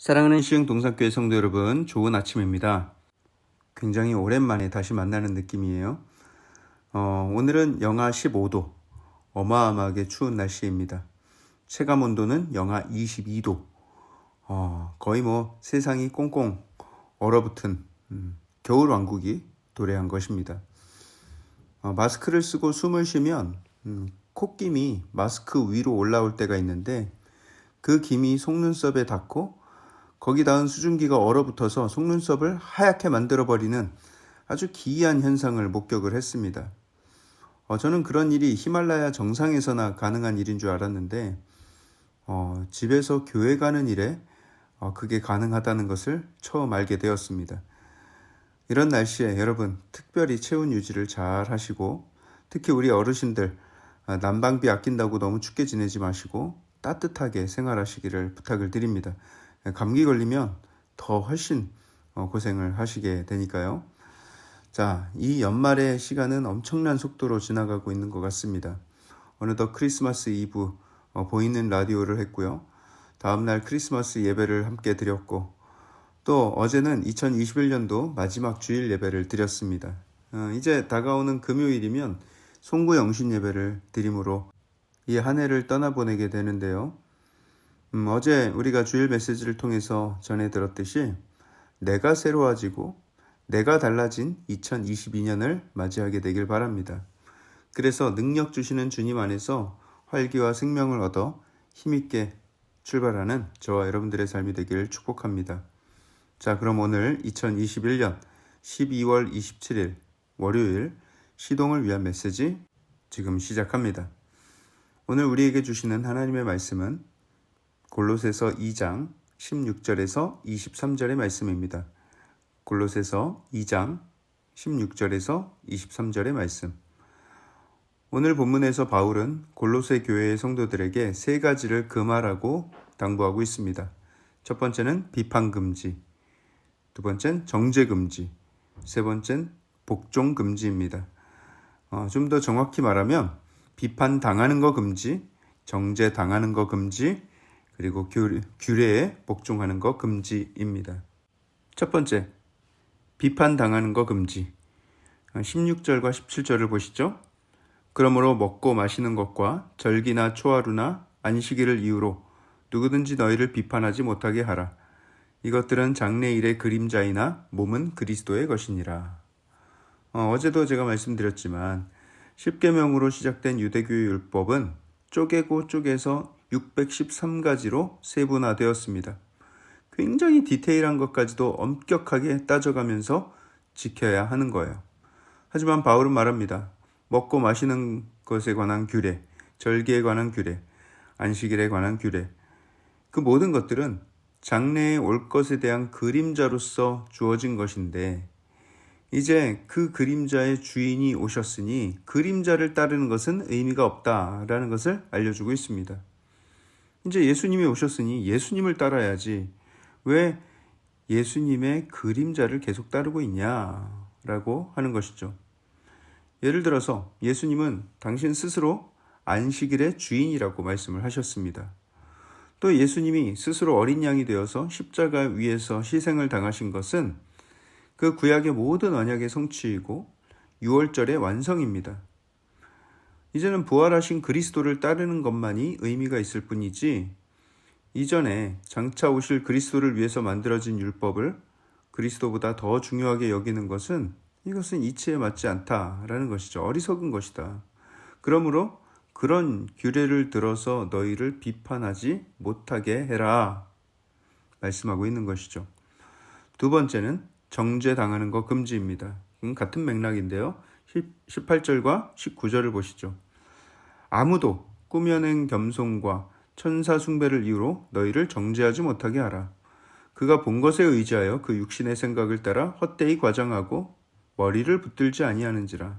사랑하는 시흥 동산교회 성도 여러분, 좋은 아침입니다. 굉장히 오랜만에 다시 만나는 느낌이에요. 오늘은 영하 15도, 어마어마하게 추운 날씨입니다. 체감 온도는 영하 22도, 거의 세상이 꽁꽁 얼어붙은 겨울 왕국이 도래한 것입니다. 마스크를 쓰고 숨을 쉬면 콧김이 마스크 위로 올라올 때가 있는데 그 김이 속눈썹에 닿고 거기 닿은 수증기가 얼어붙어서 속눈썹을 하얗게 만들어버리는 아주 기이한 현상을 목격을 했습니다. 저는 그런 일이 히말라야 정상에서나 가능한 일인 줄 알았는데 집에서 교회 가는 일에 그게 가능하다는 것을 처음 알게 되었습니다. 이런 날씨에 여러분 특별히 체온 유지를 잘 하시고 특히 우리 어르신들 난방비 아낀다고 너무 춥게 지내지 마시고 따뜻하게 생활하시기를 부탁을 드립니다. 감기 걸리면 더 훨씬 고생을 하시게 되니까요. 자, 이 연말의 시간은 엄청난 속도로 지나가고 있는 것 같습니다. 어느덧 크리스마스 이브 보이는 라디오를 했고요. 다음날 크리스마스 예배를 함께 드렸고 또 어제는 2021년도 마지막 주일 예배를 드렸습니다. 이제 다가오는 금요일이면 송구 영신 예배를 드림으로 이 한 해를 떠나보내게 되는데요. 어제 우리가 주일 메시지를 통해서 전해 들었듯이 내가 새로워지고 내가 달라진 2022년을 맞이하게 되길 바랍니다. 그래서 능력 주시는 주님 안에서 활기와 생명을 얻어 힘있게 출발하는 저와 여러분들의 삶이 되기를 축복합니다. 자, 그럼 오늘 2021년 12월 27일 월요일 시동을 위한 메시지 지금 시작합니다. 오늘 우리에게 주시는 하나님의 말씀은 골로새서 2장 16절에서 23절의 말씀입니다. 골로새서 2장 16절에서 23절의 말씀. 오늘 본문에서 바울은 골로새 교회의 성도들에게 세 가지를 금하라고 당부하고 있습니다. 첫 번째는 비판 금지, 두 번째는 정죄 금지, 세 번째는 복종 금지입니다. 좀 더 정확히 말하면 비판 당하는 거 금지, 정죄 당하는 거 금지, 그리고 규례에 복종하는 거 금지입니다. 첫 번째, 비판 당하는 거 금지. 16절과 17절을 보시죠. 그러므로 먹고 마시는 것과 절기나 초하루나 안식일을 이유로 누구든지 너희를 비판하지 못하게 하라. 이것들은 장래일의 그림자이나 몸은 그리스도의 것이니라. 어제도 제가 말씀드렸지만 10계명으로 시작된 유대교의 율법은 쪼개고 쪼개서 613가지로 세분화되었습니다. 굉장히 디테일한 것까지도 엄격하게 따져가면서 지켜야 하는 거예요. 하지만 바울은 말합니다. 먹고 마시는 것에 관한 규례, 절기에 관한 규례, 안식일에 관한 규례, 그 모든 것들은 장래에 올 것에 대한 그림자로서 주어진 것인데 이제 그 그림자의 주인이 오셨으니 그림자를 따르는 것은 의미가 없다라는 것을 알려주고 있습니다. 이제 예수님이 오셨으니 예수님을 따라야지 왜 예수님의 그림자를 계속 따르고 있냐라고 하는 것이죠. 예를 들어서 예수님은 당신 스스로 안식일의 주인이라고 말씀을 하셨습니다. 또 예수님이 스스로 어린 양이 되어서 십자가 위에서 희생을 당하신 것은 그 구약의 모든 언약의 성취이고 유월절의 완성입니다. 이제는 부활하신 그리스도를 따르는 것만이 의미가 있을 뿐이지 이전에 장차 오실 그리스도를 위해서 만들어진 율법을 그리스도보다 더 중요하게 여기는 것은 이것은 이치에 맞지 않다라는 것이죠. 어리석은 것이다. 그러므로 그런 규례를 들어서 너희를 비판하지 못하게 해라 말씀하고 있는 것이죠. 두 번째는 정죄당하는 거 금지입니다. 같은 맥락인데요. 18절과 19절을 보시죠. 아무도 꾸며낸 겸손과 천사 숭배를 이유로 너희를 정죄하지 못하게 하라. 그가 본 것에 의지하여 그 육신의 생각을 따라 헛되이 과장하고 머리를 붙들지 아니하는지라.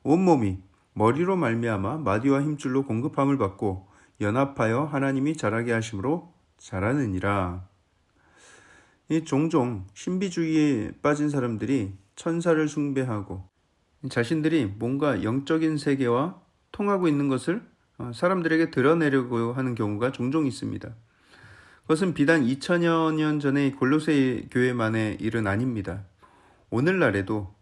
온몸이 머리로 말미암아 마디와 힘줄로 공급함을 받고 연합하여 하나님이 자라게 하심으로 자라느니라. 이 종종 신비주의에 빠진 사람들이 천사를 숭배하고 자신들이 뭔가 영적인 세계와 통하고 있는 것을 사람들에게 드러내려고 하는 경우가 종종 있습니다. 그것은 비단 2000여 년 전의 골로새 교회만의 일은 아닙니다. 오늘날에도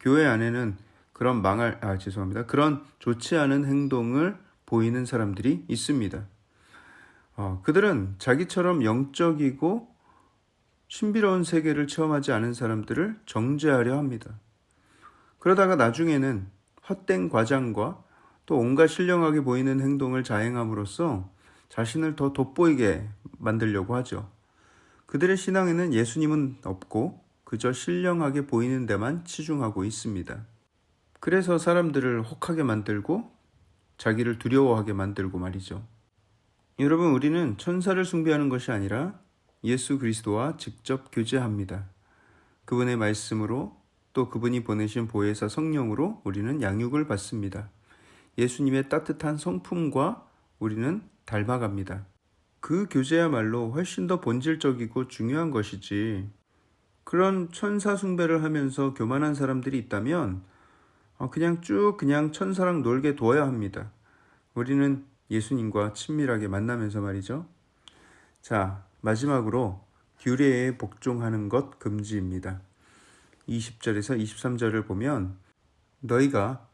교회 안에는 그런 좋지 않은 행동을 보이는 사람들이 있습니다. 그들은 자기처럼 영적이고 신비로운 세계를 체험하지 않은 사람들을 정죄하려 합니다. 그러다가 나중에는 헛된 과장과 또 온갖 신령하게 보이는 행동을 자행함으로써 자신을 더 돋보이게 만들려고 하죠. 그들의 신앙에는 예수님은 없고 그저 신령하게 보이는 데만 치중하고 있습니다. 그래서 사람들을 혹하게 만들고 자기를 두려워하게 만들고 말이죠. 여러분, 우리는 천사를 숭배하는 것이 아니라 예수 그리스도와 직접 교제합니다. 그분의 말씀으로 또 그분이 보내신 보혜사 성령으로 우리는 양육을 받습니다. 예수님의 따뜻한 성품과 우리는 닮아갑니다. 그 교제야말로 훨씬 더 본질적이고 중요한 것이지, 그런 천사 숭배를 하면서 교만한 사람들이 있다면 그냥 천사랑 놀게 둬야 합니다. 우리는 예수님과 친밀하게 만나면서 말이죠. 자, 마지막으로 규례에 복종하는 것 금지입니다. 20절에서 23절을 보면 너희가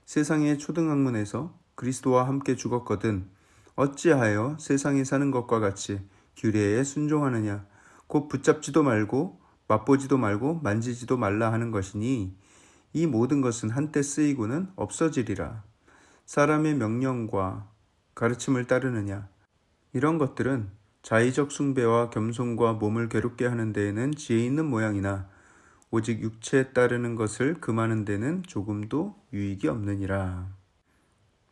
세상의 초등학문에서 그리스도와 함께 죽었거든 어찌하여 세상에 사는 것과 같이 규례에 순종하느냐. 곧 붙잡지도 말고 맛보지도 말고 만지지도 말라 하는 것이니 이 모든 것은 한때 쓰이고는 없어지리라. 사람의 명령과 가르침을 따르느냐. 이런 것들은 자의적 숭배와 겸손과 몸을 괴롭게 하는 데에는 지혜 있는 모양이나 오직 육체에 따르는 것을 금하는 데는 조금도 유익이 없느니라.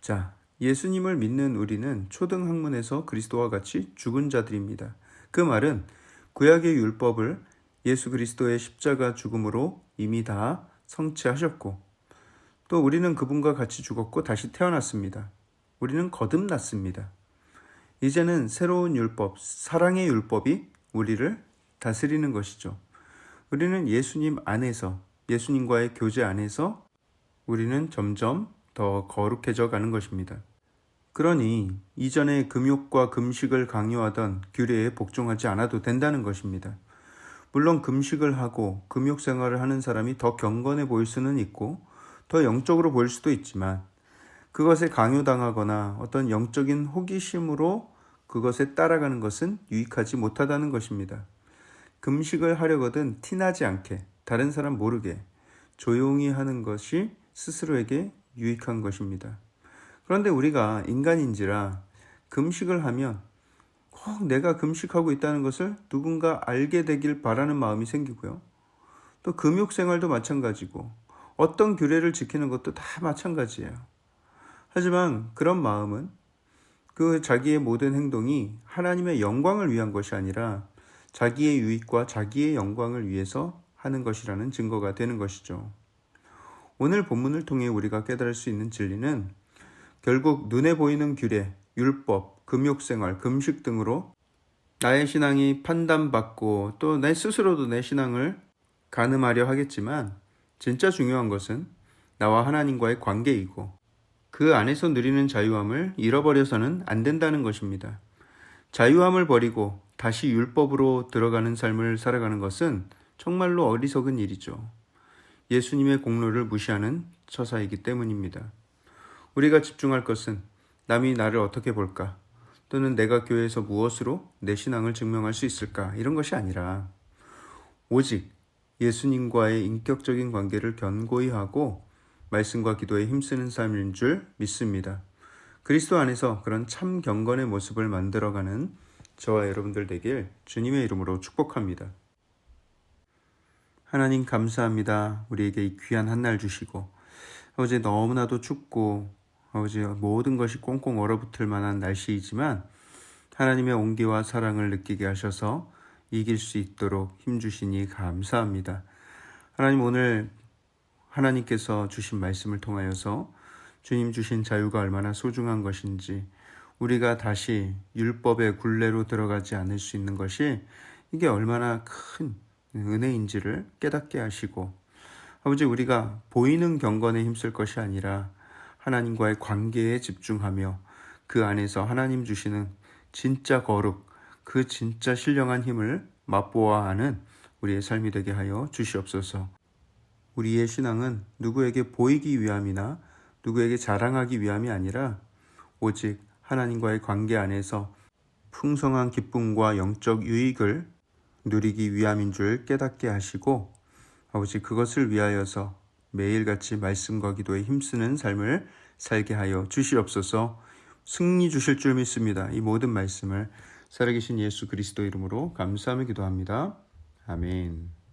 자, 예수님을 믿는 우리는 초등학문에서 그리스도와 같이 죽은 자들입니다. 그 말은 구약의 율법을 예수 그리스도의 십자가 죽음으로 이미 다 성취하셨고 또 우리는 그분과 같이 죽었고 다시 태어났습니다. 우리는 거듭났습니다. 이제는 새로운 율법, 사랑의 율법이 우리를 다스리는 것이죠. 우리는 예수님 안에서, 예수님과의 교제 안에서 우리는 점점 더 거룩해져 가는 것입니다. 그러니 이전에 금욕과 금식을 강요하던 규례에 복종하지 않아도 된다는 것입니다. 물론 금식을 하고 금욕 생활을 하는 사람이 더 경건해 보일 수는 있고 더 영적으로 보일 수도 있지만 그것에 강요당하거나 어떤 영적인 호기심으로 그것에 따라가는 것은 유익하지 못하다는 것입니다. 금식을 하려거든 티나지 않게, 다른 사람 모르게 조용히 하는 것이 스스로에게 유익한 것입니다. 그런데 우리가 인간인지라 금식을 하면 꼭 내가 금식하고 있다는 것을 누군가 알게 되길 바라는 마음이 생기고요. 또 금욕 생활도 마찬가지고 어떤 규례를 지키는 것도 다 마찬가지예요. 하지만 그런 마음은 그 자기의 모든 행동이 하나님의 영광을 위한 것이 아니라 자기의 유익과 자기의 영광을 위해서 하는 것이라는 증거가 되는 것이죠. 오늘 본문을 통해 우리가 깨달을 수 있는 진리는 결국 눈에 보이는 규례, 율법, 금욕생활, 금식 등으로 나의 신앙이 판단받고 또 내 스스로도 내 신앙을 가늠하려 하겠지만 진짜 중요한 것은 나와 하나님과의 관계이고 그 안에서 누리는 자유함을 잃어버려서는 안 된다는 것입니다. 자유함을 버리고 다시 율법으로 들어가는 삶을 살아가는 것은 정말로 어리석은 일이죠. 예수님의 공로를 무시하는 처사이기 때문입니다. 우리가 집중할 것은 남이 나를 어떻게 볼까? 또는 내가 교회에서 무엇으로 내 신앙을 증명할 수 있을까? 이런 것이 아니라 오직 예수님과의 인격적인 관계를 견고히 하고 말씀과 기도에 힘쓰는 삶인 줄 믿습니다. 그리스도 안에서 그런 참 경건의 모습을 만들어가는 저와 여러분들 되길 주님의 이름으로 축복합니다. 하나님 감사합니다. 우리에게 이 귀한 한날 주시고 어제 너무나도 춥고 어제 모든 것이 꽁꽁 얼어붙을 만한 날씨이지만 하나님의 온기와 사랑을 느끼게 하셔서 이길 수 있도록 힘주시니 감사합니다. 하나님, 오늘 하나님께서 주신 말씀을 통하여서 주님 주신 자유가 얼마나 소중한 것인지, 우리가 다시 율법의 굴레로 들어가지 않을 수 있는 것이 이게 얼마나 큰 은혜인지를 깨닫게 하시고, 아버지, 우리가 보이는 경건에 힘쓸 것이 아니라 하나님과의 관계에 집중하며 그 안에서 하나님 주시는 진짜 거룩, 그 진짜 신령한 힘을 맛보아야 하는 우리의 삶이 되게 하여 주시옵소서. 우리의 신앙은 누구에게 보이기 위함이나 누구에게 자랑하기 위함이 아니라 오직 하나님과의 관계 안에서 풍성한 기쁨과 영적 유익을 누리기 위함인 줄 깨닫게 하시고 아버지 그것을 위하여서 매일같이 말씀과 기도에 힘쓰는 삶을 살게 하여 주시옵소서. 승리 주실 줄 믿습니다. 이 모든 말씀을 살아계신 예수 그리스도 이름으로 감사하며 기도합니다. 아멘.